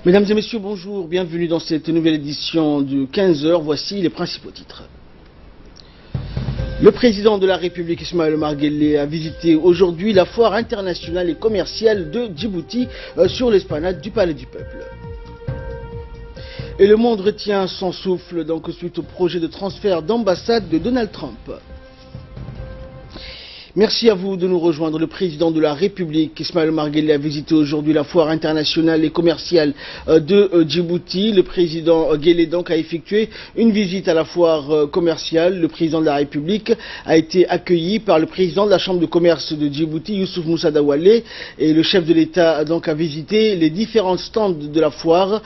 Mesdames et messieurs, bonjour, bienvenue dans cette nouvelle édition de 15h. Voici les principaux titres. Le président de la République, Ismaël Omar Guelleh, a visité aujourd'hui la foire internationale et commerciale de Djibouti sur l'esplanade du Palais du Peuple. Et le monde retient son souffle donc suite au projet de transfert d'ambassade de Donald Trump. Merci à vous de nous rejoindre. Le président de la République, Ismaël Omar Guelleh, a visité aujourd'hui la foire internationale et commerciale de Djibouti. Le président Guelleh donc a effectué une visite à la foire commerciale. Le président de la République a été accueilli par le président de la Chambre de commerce de Djibouti, Youssouf Moussa Dawalé, et le chef de l'État donc a visité les différents stands de la foire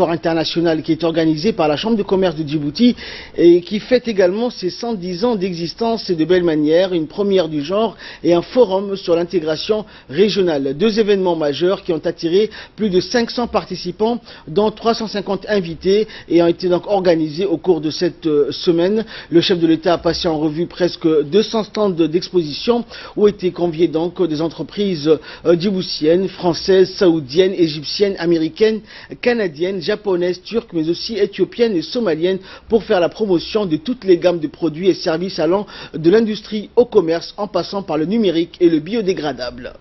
internationale qui est organisée par la Chambre de commerce de Djibouti et qui fête également ses 110 ans d'existence et de belle manière, une première du genre et un forum sur l'intégration régionale. Deux événements majeurs qui ont attiré plus de 500 participants, dont 350 invités, et ont été donc organisés au cours de cette semaine. Le chef de l'État a passé en revue presque 200 stands d'exposition où étaient conviés donc des entreprises djiboutiennes, françaises, saoudiennes, égyptiennes, américaines, canadiennes, japonaises, turques, mais aussi éthiopiennes et somaliennes pour faire la promotion de toutes les gammes de produits et services allant de l'industrie au commerce en passant par le numérique et le biodégradable.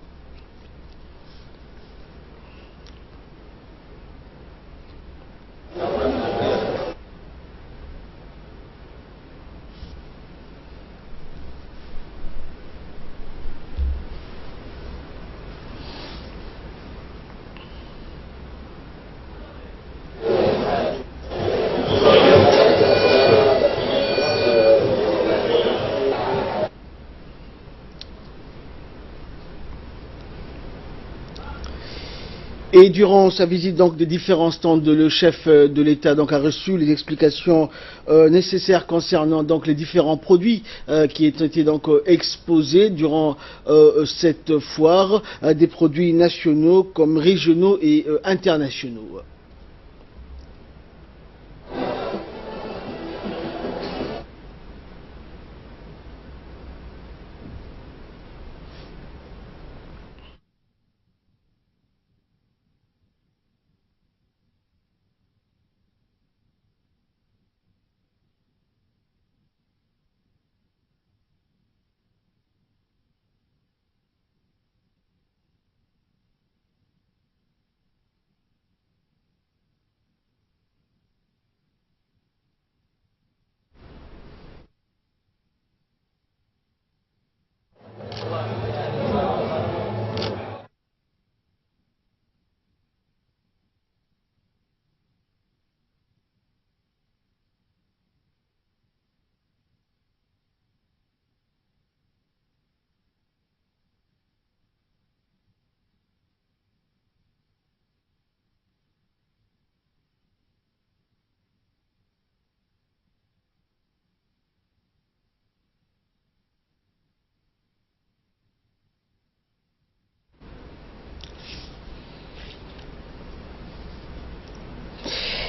Et durant sa visite donc des différents stands, le chef de l'État donc a reçu les explications nécessaires concernant donc les différents produits qui ont été donc exposés durant cette foire, des produits nationaux comme régionaux et internationaux.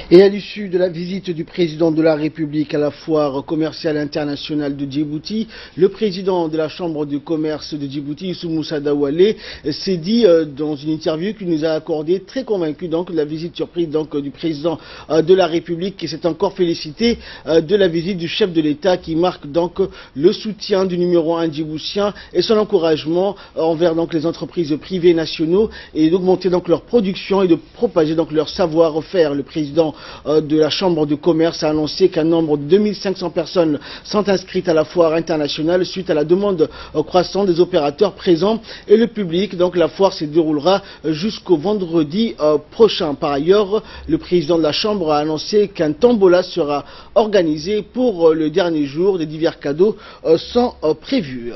Et à l'issue de la visite du président de la République à la foire commerciale internationale de Djibouti, le président de la Chambre de commerce de Djibouti, Youssouf Moussa Dawalé, s'est dit dans une interview qu'il nous a accordé, très convaincu donc de la visite surprise donc du président de la République, qui s'est encore félicité de la visite du chef de l'État, qui marque donc le soutien du numéro 1 djiboutien et son encouragement envers donc les entreprises privées nationaux et d'augmenter donc leur production et de propager donc leur savoir-faire. Le président de la Chambre de commerce a annoncé qu'un nombre de 2500 personnes sont inscrites à la foire internationale suite à la demande croissante des opérateurs présents et le public. Donc la foire se déroulera jusqu'au vendredi prochain. Par ailleurs, le président de la Chambre a annoncé qu'un tombola sera organisé pour le dernier jour. Des divers cadeaux sont prévus.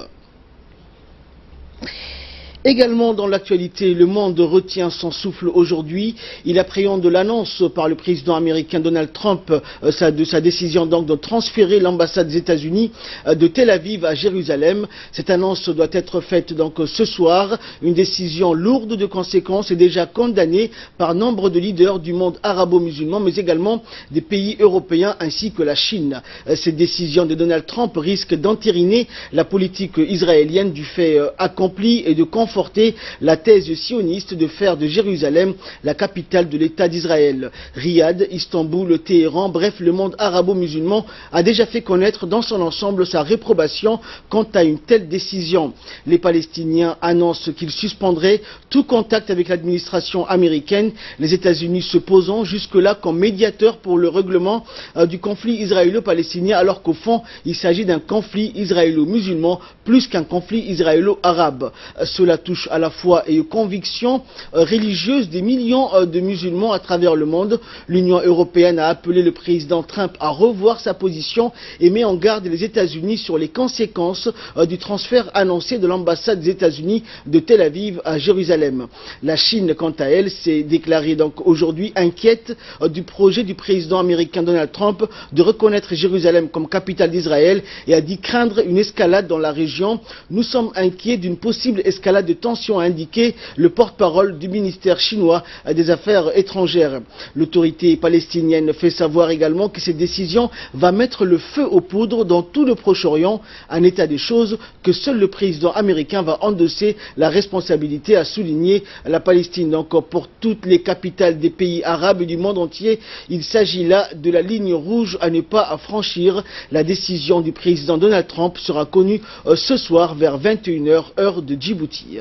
Également dans l'actualité, le monde retient son souffle aujourd'hui. Il appréhende l'annonce par le président américain Donald Trump de sa décision donc de transférer l'ambassade des États-Unis de Tel Aviv à Jérusalem. Cette annonce doit être faite donc ce soir. Une décision lourde de conséquences et déjà condamnée par nombre de leaders du monde arabo-musulman, mais également des pays européens ainsi que la Chine. Cette décision de Donald Trump risque d'entériner la politique israélienne du fait accompli et de conformité conforter la thèse sioniste de faire de Jérusalem la capitale de l'État d'Israël. Riyad, Istanbul, Téhéran, bref, le monde arabo-musulman a déjà fait connaître dans son ensemble sa réprobation quant à une telle décision. Les Palestiniens annoncent qu'ils suspendraient tout contact avec l'administration américaine, les États-Unis se posant jusque-là comme médiateurs pour le règlement du conflit israélo-palestinien, alors qu'au fond, il s'agit d'un conflit israélo-musulman plus qu'un conflit israélo-arabe. Cela touche à la foi et aux convictions religieuses des millions de musulmans à travers le monde. L'Union européenne a appelé le président Trump à revoir sa position et met en garde les États-Unis sur les conséquences du transfert annoncé de l'ambassade des États-Unis de Tel Aviv à Jérusalem. La Chine, quant à elle, s'est déclarée donc aujourd'hui inquiète du projet du président américain Donald Trump de reconnaître Jérusalem comme capitale d'Israël et a dit craindre une escalade dans la région. Nous sommes inquiets d'une possible escalade de tensions, a indiqué le porte-parole du ministère chinois des Affaires étrangères. L'autorité palestinienne fait savoir également que cette décision va mettre le feu aux poudres dans tout le Proche-Orient, un état des choses que seul le président américain va endosser la responsabilité, a souligné la Palestine. Donc pour toutes les capitales des pays arabes et du monde entier, il s'agit là de la ligne rouge à ne pas franchir. La décision du président Donald Trump sera connue ce soir vers 21h heure de Djibouti.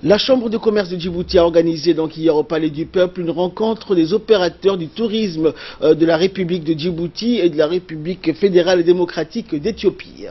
La Chambre de commerce de Djibouti a organisé donc hier au Palais du Peuple une rencontre des opérateurs du tourisme de la République de Djibouti et de la République fédérale et démocratique d'Éthiopie.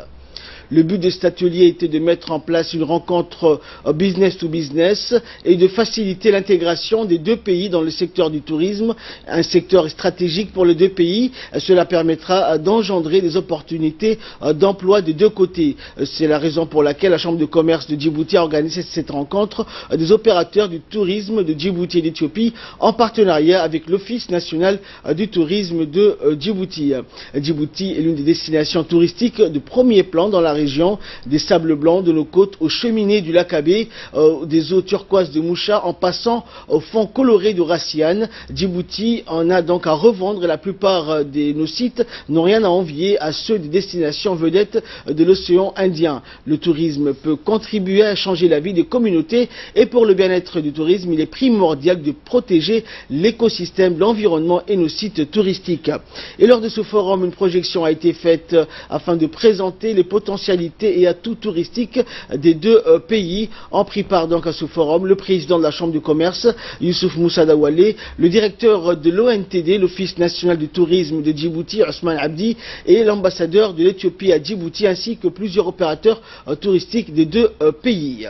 Le but de cet atelier était de mettre en place une rencontre business to business et de faciliter l'intégration des deux pays dans le secteur du tourisme, un secteur stratégique pour les deux pays. Cela permettra d'engendrer des opportunités d'emploi des deux côtés. C'est la raison pour laquelle la Chambre de commerce de Djibouti a organisé cette rencontre des opérateurs du tourisme de Djibouti et d'Éthiopie en partenariat avec l'Office national du tourisme de Djibouti. Djibouti est l'une des destinations touristiques de premier plan dans la région, des sables blancs de nos côtes aux cheminées du lac Abé, des eaux turquoises de Moucha en passant au fond coloré de Rassiane. Djibouti en a donc à revendre. La plupart de nos sites n'ont rien à envier à ceux des destinations vedettes de l'océan Indien. Le tourisme peut contribuer à changer la vie des communautés et pour le bien-être du tourisme, il est primordial de protéger l'écosystème, l'environnement et nos sites touristiques. Et lors de ce forum, une projection a été faite afin de présenter les potentialités et atouts touristiques des deux pays. En pris part donc à ce forum le président de la Chambre de commerce, Youssouf Moussa Dawalé, le directeur de l'ONTD, l'Office national du tourisme de Djibouti, Ousmane Abdi, et l'ambassadeur de l'Éthiopie à Djibouti, ainsi que plusieurs opérateurs touristiques des deux pays.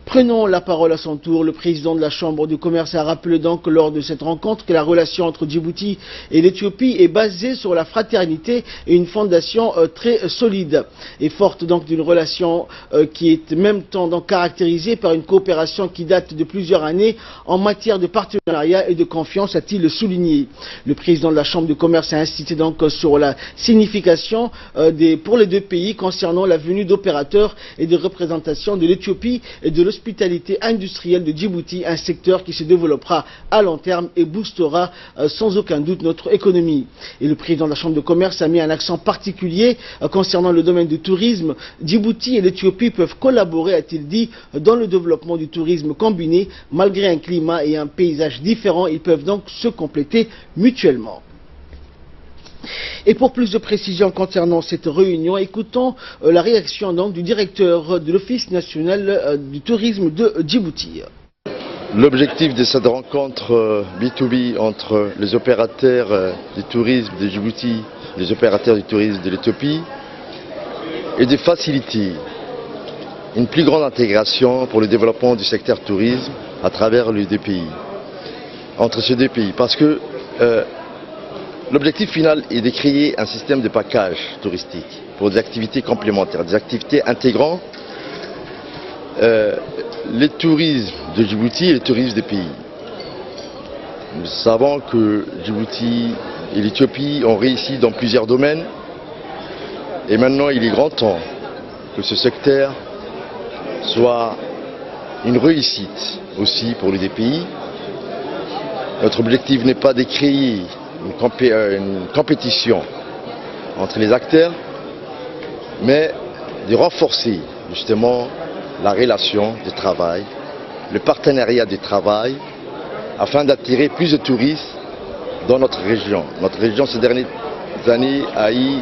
Prenons la parole à son tour. Le président de la Chambre de commerce a rappelé donc lors de cette rencontre que la relation entre Djibouti et l'Éthiopie est basée sur la fraternité et une fondation très solide et forte donc d'une relation qui est en même temps donc caractérisée par une coopération qui date de plusieurs années en matière de partenariat et de confiance, a-t-il souligné. Le président de la Chambre de commerce a insisté donc sur la signification pour les deux pays concernant la venue d'opérateurs et de représentations de l'Éthiopie et de l'hospitalité industrielle de Djibouti, un secteur qui se développera à long terme et boostera sans aucun doute notre économie. Et le président de la Chambre de commerce a mis un accent particulier concernant le domaine du tourisme. Djibouti et l'Éthiopie peuvent collaborer, a-t-il dit, dans le développement du tourisme combiné. Malgré un climat et un paysage différents, ils peuvent donc se compléter mutuellement. Et pour plus de précisions concernant cette réunion, écoutons la réaction donc du directeur de l'Office national du tourisme de Djibouti. L'objectif de cette rencontre B2B entre les opérateurs du tourisme de Djibouti et les opérateurs du tourisme de l'Éthiopie est de faciliter une plus grande intégration pour le développement du secteur tourisme à travers les deux pays, entre ces deux pays, parce que l'objectif final est de créer un système de package touristique pour des activités complémentaires, des activités intégrant les tourismes de Djibouti et les tourismes des pays. Nous savons que Djibouti et l'Éthiopie ont réussi dans plusieurs domaines et maintenant il est grand temps que ce secteur soit une réussite aussi pour les deux pays. Notre objectif n'est pas de créer une compétition entre les acteurs, mais de renforcer justement la relation de travail, le partenariat de travail, afin d'attirer plus de touristes dans notre région. Notre région, ces dernières années, a eu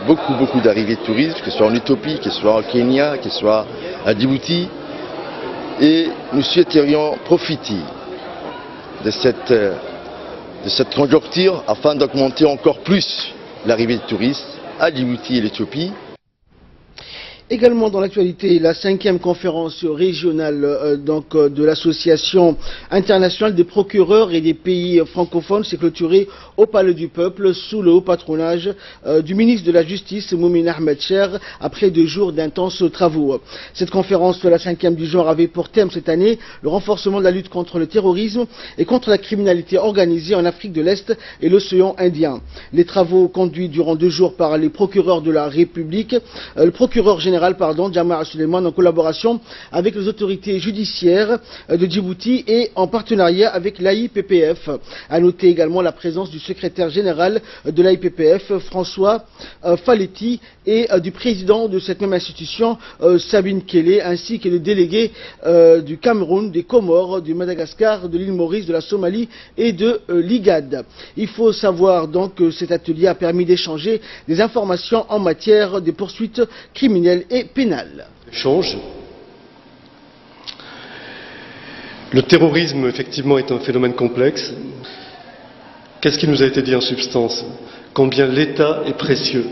beaucoup d'arrivées de touristes, que ce soit en Éthiopie, que ce soit au Kenya, que ce soit à Djibouti. Et nous souhaiterions profiter de cette conjoncture afin d'augmenter encore plus l'arrivée de touristes à Djibouti et l'Éthiopie. Également dans l'actualité, la 5e conférence régionale de l'association internationale des procureurs et des pays francophones s'est clôturée au Palais du Peuple sous le haut patronage du ministre de la Justice, Moumine Ahmed Cher, après 2 jours d'intenses travaux. Cette conférence, la 5e du genre, avait pour thème cette année le renforcement de la lutte contre le terrorisme et contre la criminalité organisée en Afrique de l'Est et l'océan Indien. Les travaux conduits durant 2 jours par les procureurs de la République, le procureur général Djamar Suleiman, en collaboration avec les autorités judiciaires de Djibouti et en partenariat avec l'AIPPF. À noter également la présence du secrétaire général de l'AIPPF, François Faletti, et du président de cette même institution, Sabine Kélé, ainsi que le délégué du Cameroun, des Comores, du Madagascar, de l'île Maurice, de la Somalie et de l'IGAD. Il faut savoir donc que cet atelier a permis d'échanger des informations en matière de poursuites criminelles et pénales. Change. Le terrorisme, effectivement, est un phénomène complexe. Qu'est-ce qui nous a été dit en substance? Combien l'État est précieux.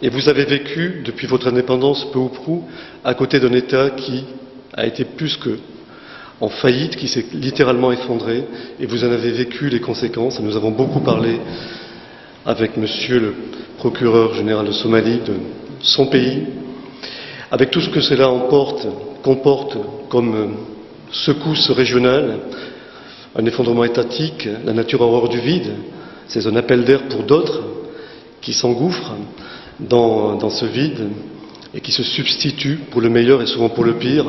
Et vous avez vécu, depuis votre indépendance, peu ou prou, à côté d'un État qui a été plus que en faillite, qui s'est littéralement effondré, et vous en avez vécu les conséquences. Nous avons beaucoup parlé avec monsieur le procureur général de Somalie, de son pays, avec tout ce que cela comporte comme secousse régionale, un effondrement étatique, la nature horreur du vide, c'est un appel d'air pour d'autres qui s'engouffrent dans ce vide et qui se substituent pour le meilleur et souvent pour le pire.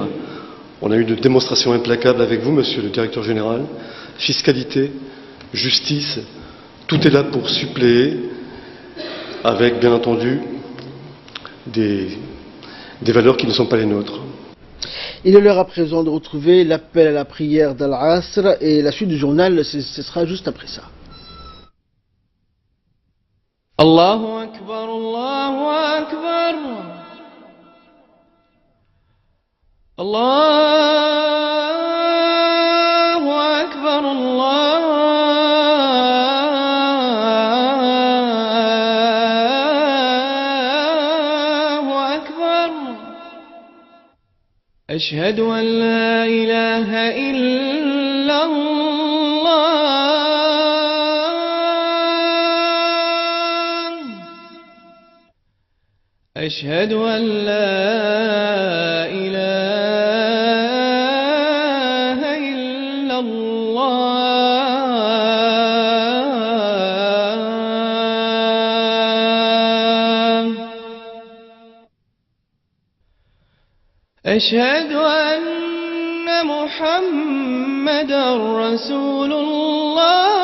On a eu une démonstration implacable avec vous, monsieur le directeur général. Fiscalité, justice, tout est là pour suppléer avec, bien entendu, des valeurs qui ne sont pas les nôtres. Il est l'heure à présent de retrouver l'appel à la prière d'Al-Asr et la suite du journal, ce sera juste après ça. Allahu Akbar, Allahu Akbar, Allahu Akbar, Allahu Akbar. أشهد أن لا إله إلا الله أشهد أن لا إله إلا الله أشهد أن محمدًا رسول الله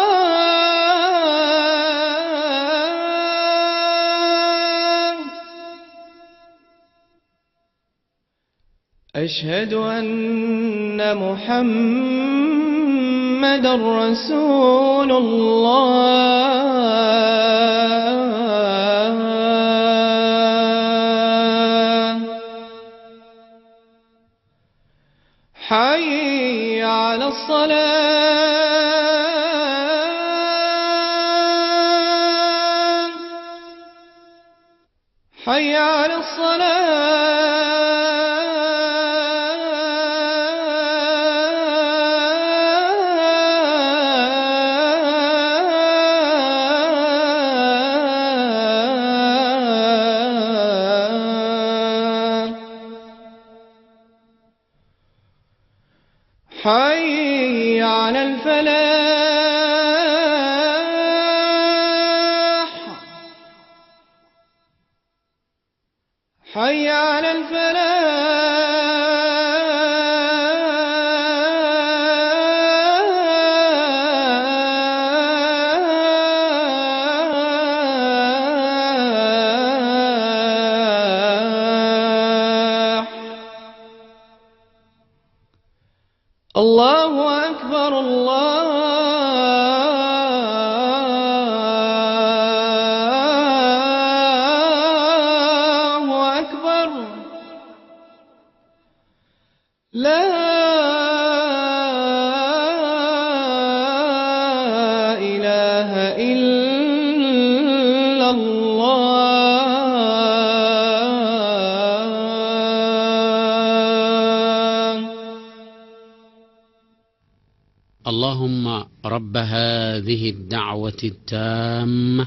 أشهد أن محمدًا رسول الله حي على الصلاة حي على الصلاة حي على الفلاح حي على الفلاح الله أكبر الله أكبر لا إله إلا الله اللهم رب هذه الدعوة التامة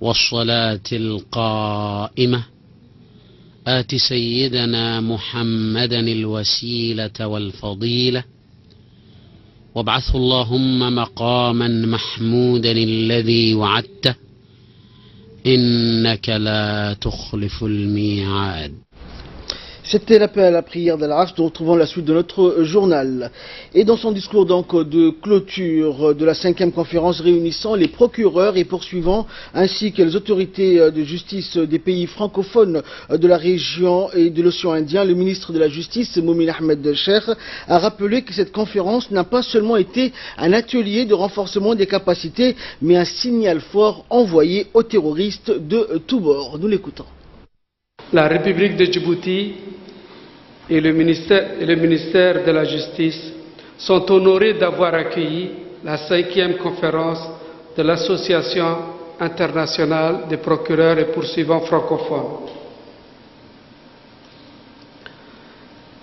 والصلاة القائمة آت سيدنا محمدا الوسيلة والفضيلة وابعثه اللهم مقاما محمودا الذي وعدته إنك لا تخلف الميعاد. C'était l'appel à la prière d'Al-Asr. Nous retrouvons la suite de notre journal. Et dans son discours donc de clôture de la 5e conférence réunissant les procureurs et poursuivants ainsi que les autorités de justice des pays francophones de la région et de l'océan Indien, le ministre de la Justice, Momin Ahmed Cheikh, a rappelé que cette conférence n'a pas seulement été un atelier de renforcement des capacités, mais un signal fort envoyé aux terroristes de tous bords. Nous l'écoutons. La République de Djibouti et le ministère de la Justice sont honorés d'avoir accueilli la 5e conférence de l'Association internationale des procureurs et poursuivants francophones.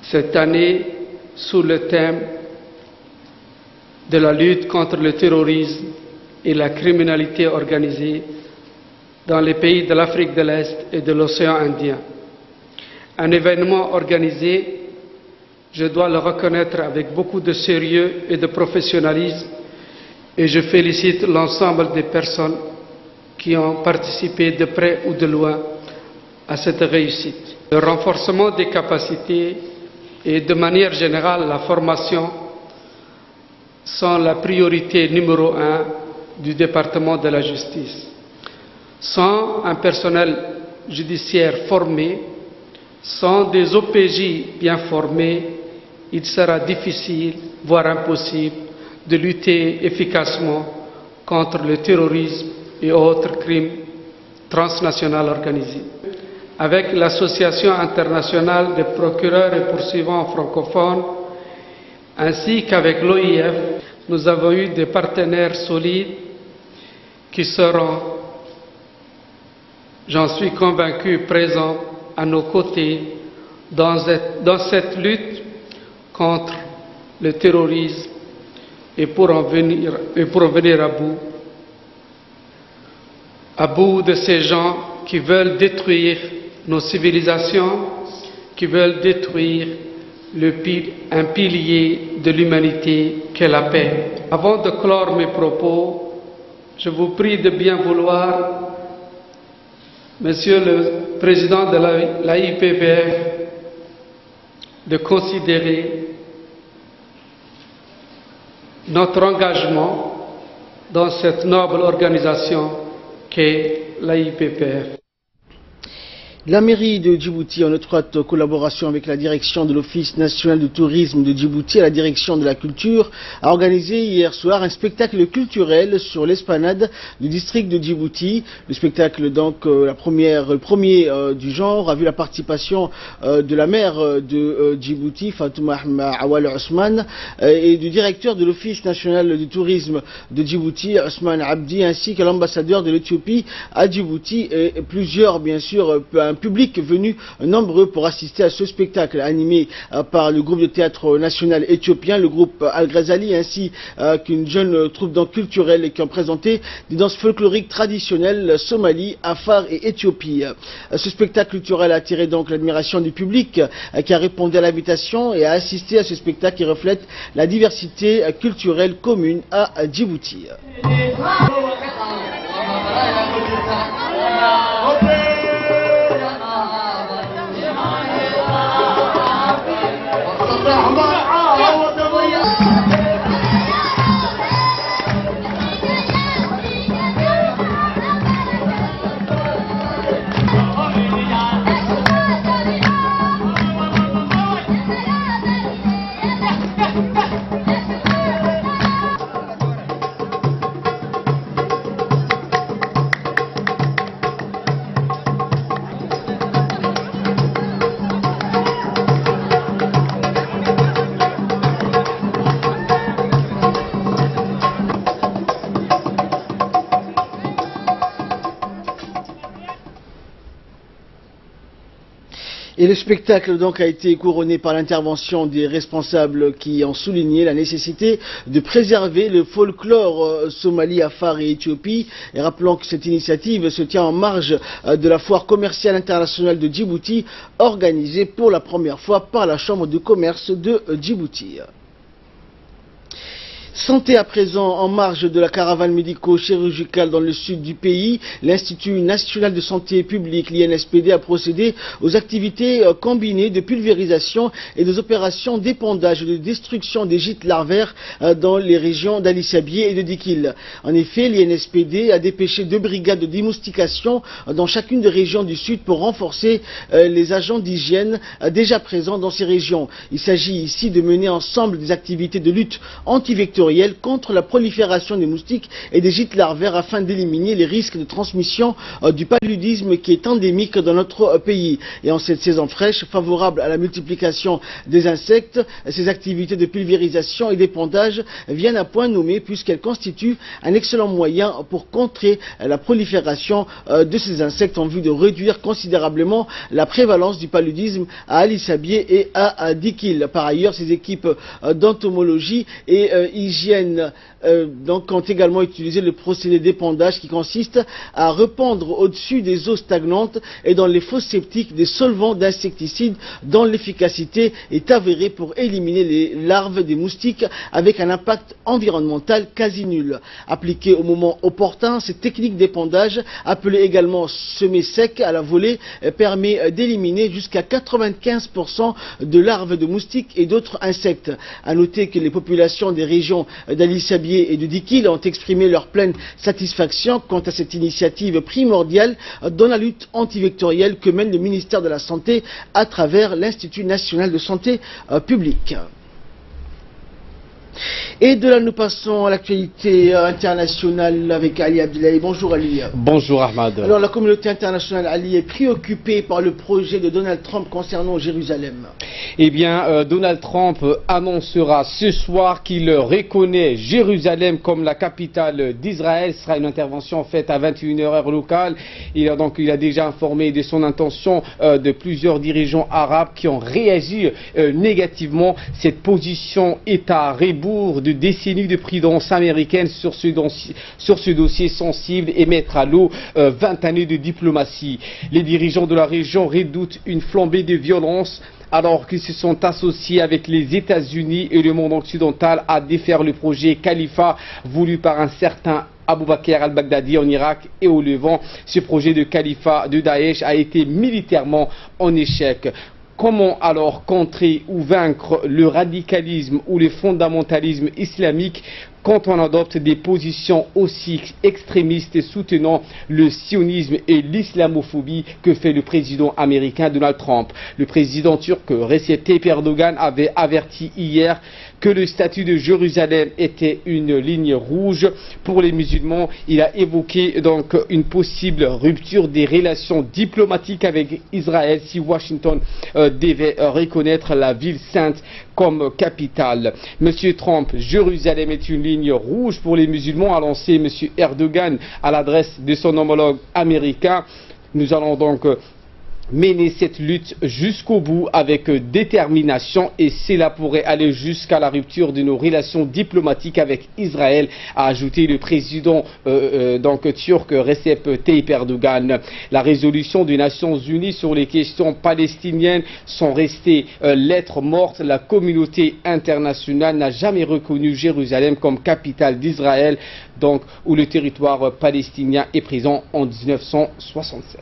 Cette année, sous le thème de la lutte contre le terrorisme et la criminalité organisée dans les pays de l'Afrique de l'Est et de l'océan Indien. Un événement organisé, je dois le reconnaître, avec beaucoup de sérieux et de professionnalisme, et je félicite l'ensemble des personnes qui ont participé de près ou de loin à cette réussite. Le renforcement des capacités et de manière générale la formation sont la priorité numéro 1 du département de la justice. Sans un personnel judiciaire formé, sans des OPJ bien formés, il sera difficile, voire impossible, de lutter efficacement contre le terrorisme et autres crimes transnationaux organisés. Avec l'Association internationale des procureurs et poursuivants francophones, ainsi qu'avec l'OIF, nous avons eu des partenaires solides qui seront, j'en suis convaincu, présents à nos côtés dans cette lutte contre le terrorisme et pour en venir à bout de ces gens qui veulent détruire nos civilisations, qui veulent détruire un pilier de l'humanité qu'est la paix. Avant de clore mes propos, je vous prie de bien vouloir, Monsieur le Président de l'AIPPF, de considérer notre engagement dans cette noble organisation qu'est l'AIPPF. La mairie de Djibouti, en étroite collaboration avec la direction de l'Office national du tourisme de Djibouti et la direction de la culture, a organisé hier soir un spectacle culturel sur l'esplanade du district de Djibouti. Le spectacle, donc, le premier du genre, a vu la participation de la maire de Djibouti, Fatouma Awal Ousmane, et du directeur de l'Office national du tourisme de Djibouti, Ousmane Abdi, ainsi que l'ambassadeur de l'Éthiopie à Djibouti, et plusieurs, bien sûr, un public venu nombreux pour assister à ce spectacle animé par le groupe de théâtre national éthiopien, le groupe Al-Ghazali, ainsi qu'une jeune troupe donc culturelle qui ont présenté des danses folkloriques traditionnelles Somalie, Afar et Éthiopie. Ce spectacle culturel a attiré donc l'admiration du public qui a répondu à l'invitation et a assisté à ce spectacle qui reflète la diversité culturelle commune à Djibouti. Et le spectacle donc a été couronné par l'intervention des responsables qui ont souligné la nécessité de préserver le folklore Somalie, Afar et Éthiopie. Et rappelons que cette initiative se tient en marge de la foire commerciale internationale de Djibouti, organisée pour la première fois par la Chambre de commerce de Djibouti. Santé à présent, en marge de la caravane médico-chirurgicale dans le sud du pays, l'Institut national de santé publique, l'INSPD, a procédé aux activités combinées de pulvérisation et des opérations d'épandage et de destruction des gîtes larvaires dans les régions d'Ali Sabié et de Dikil. En effet, l'INSPD a dépêché 2 brigades de démoustication dans chacune des régions du sud pour renforcer les agents d'hygiène déjà présents dans ces régions. Il s'agit ici de mener ensemble des activités de lutte antivectorielle contre la prolifération des moustiques et des gîtes larvaires afin d'éliminer les risques de transmission du paludisme qui est endémique dans notre pays. Et en cette saison fraîche, favorable à la multiplication des insectes, ces activités de pulvérisation et d'épandage viennent à point nommé puisqu'elles constituent un excellent moyen pour contrer la prolifération de ces insectes en vue de réduire considérablement la prévalence du paludisme à Ali Sabié et à Dikil. Par ailleurs, ces équipes d'entomologie et hygiène donc ont également utilisé le procédé d'épandage qui consiste à répandre au-dessus des eaux stagnantes et dans les fosses septiques des solvants d'insecticides dont l'efficacité est avérée pour éliminer les larves des moustiques avec un impact environnemental quasi nul. Appliquée au moment opportun, cette technique d'épandage, appelée également semer sec à la volée, permet d'éliminer jusqu'à 95% de larves de moustiques et d'autres insectes. À noter que les populations des régions d'Ali Sabié et de Dikil ont exprimé leur pleine satisfaction quant à cette initiative primordiale dans la lutte antivectorielle que mène le ministère de la Santé à travers l'Institut national de santé publique. Et de là, nous passons à l'actualité internationale avec Ali Abdoulaye. Bonjour Ali. Bonjour Ahmad. Alors, la communauté internationale, Ali, est préoccupée par le projet de Donald Trump concernant Jérusalem. Eh bien, Donald Trump annoncera ce soir qu'il reconnaît Jérusalem comme la capitale d'Israël. Ce sera une intervention faite à 21h heure locale. Il a déjà informé de son intention de plusieurs dirigeants arabes qui ont réagi négativement. Cette position est à rebours de décennies de prudence américaine sur ce dossier sensible et mettre à l'eau 20 années de diplomatie. Les dirigeants de la région redoutent une flambée de violence alors qu'ils se sont associés avec les États-Unis et le monde occidental à défaire le projet Khalifa voulu par un certain Abu Bakr al-Baghdadi en Irak et au Levant. Ce projet de Khalifa de Daesh a été militairement en échec. Comment alors contrer ou vaincre le radicalisme ou le fondamentalisme islamique quand on adopte des positions aussi extrémistes soutenant le sionisme et l'islamophobie que fait le président américain Donald Trump? Le président turc Recep Tayyip Erdogan avait averti hier que le statut de Jérusalem était une ligne rouge pour les musulmans. Il a évoqué donc une possible rupture des relations diplomatiques avec Israël si Washington devait reconnaître la ville sainte comme capitale. Monsieur Trump, Jérusalem est une ligne rouge pour les musulmans, a lancé Monsieur Erdogan à l'adresse de son homologue américain. Nous allons donc mener cette lutte jusqu'au bout avec détermination et cela pourrait aller jusqu'à la rupture de nos relations diplomatiques avec Israël, a ajouté le président turc Recep Tayyip Erdogan. La résolution des Nations Unies sur les questions palestiniennes sont restées lettre morte. La communauté internationale n'a jamais reconnu Jérusalem comme capitale d'Israël, donc où le territoire palestinien est présent en 1967.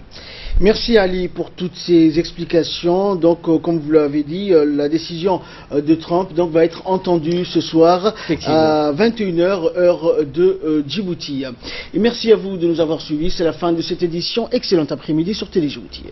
Merci Ali pour toutes ces explications. Donc, comme vous l'avez dit, la décision de Trump va être entendue ce soir à 21h heure de Djibouti. Et merci à vous de nous avoir suivis. C'est la fin de cette édition. Excellent après-midi sur Télé Djibouti.